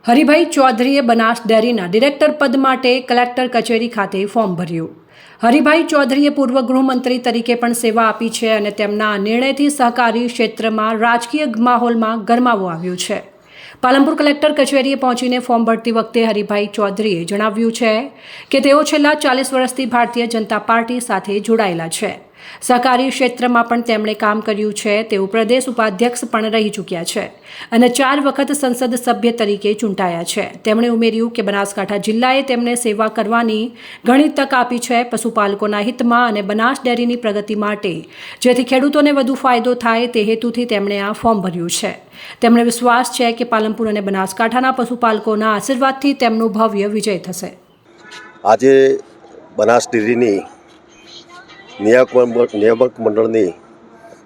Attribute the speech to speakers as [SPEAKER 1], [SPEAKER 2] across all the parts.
[SPEAKER 1] હરિભાઈ ચૌધરીએ બનાસ ડેરીના ડિરેક્ટર પદ માટે કલેક્ટર કચેરી ખાતે ફોર્મ ભર્યું। હરિભાઈ ચૌધરીએ પૂર્વ ગૃહમંત્રી તરીકે પણ સેવા આપી છે અને તેમના નિર્ણયથી સહકારી ક્ષેત્રમાં રાજકીય માહોલમાં ગરમાવો આવ્યો છે। પાલનપુર કલેક્ટર કચેરીએ પહોંચીને ફોર્મ ભરતી વખતે હરિભાઈ ચૌધરીએ જણાવ્યું છે કે તેઓ છેલ્લા 40 વર્ષથી ભારતીય જનતા પાર્ટી સાથે જોડાયેલા છે। સહકારી ક્ષેત્રમાં પણ તેમણે કામ કર્યું છે। તેઓ પ્રદેશ ઉપાધ્યક્ષ પણ રહી ચૂક્યા છે અને 4 વખત સંસદ સભ્ય તરીકે ચૂંટાયા છે। તેમણે ઉમેર્યું કે બનાસકાંઠા જિલ્લાએ તેમને સેવા કરવાની ઘણી તક આપી છે, પશુપાલકોના હિતમાં અને બનાસ ડેરીની પ્રગતિ માટે, જેથી ખેડૂતોને વધુ ફાયદો થાય તે હેતુથી તેમણે આ ફોર્મ ભર્યું છે। તેમણે વિશ્વાસ છે કે પાલનપુર અને બનાસકાંઠાના પશુપાલકોના આશીર્વાદથી તેમનો ભવ્ય વિજય થશે।
[SPEAKER 2] આજે બનાસ ડેરીની નિયામક મંડળની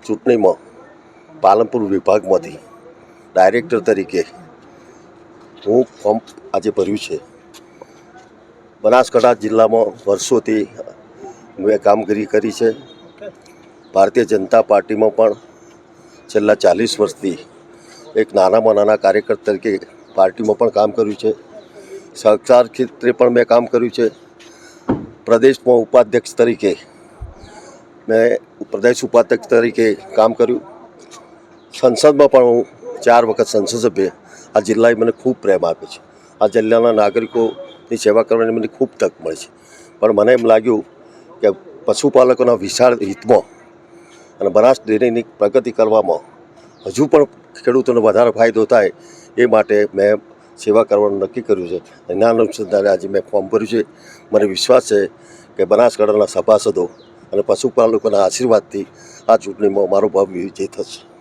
[SPEAKER 2] ચૂંટણીમાં પાલનપુર વિભાગમાંથી ડાયરેક્ટર તરીકે હું ફોર્મ આજે ભર્યું છે। બનાસકાંઠા જિલ્લામાં વર્ષોથી મેં કામગીરી કરી છે। ભારતીય જનતા પાર્ટીમાં પણ છેલ્લા 40 વર્ષથી એક નાનામાં નાના કાર્યકર તરીકે પાર્ટીમાં પણ કામ કર્યું છે। સહકાર ક્ષેત્રે પણ મેં કામ કર્યું છે। પ્રદેશમાં ઉપાધ્યક્ષ તરીકે કામ કર્યું। સંસદમાં પણ હું 4 વખત સંસદ સભ્ય। આ જિલ્લાએ મને ખૂબ પ્રેમ આપ્યો છે। આ જિલ્લાના નાગરિકોની સેવા કરવાની મને ખૂબ તક મળી છે। પણ મને એમ લાગ્યું કે પશુપાલકોના વિશાળ હિતમાં અને બનાસ ડેરીની પ્રગતિ કરવામાં હજુ પણ ખેડૂતોને વધારે ફાયદો થાય એ માટે મેં સેવા કરવાનું નક્કી કર્યું છે। એના અનુસંધાને આજે મેં ફોર્મ ભર્યું છે। મને વિશ્વાસ છે કે બનાસકાંઠાના સભાસદો અને પશુપાલકોના આશીર્વાદથી આ ચૂંટણીમાં મારો ભવ્ય વિજય થશે।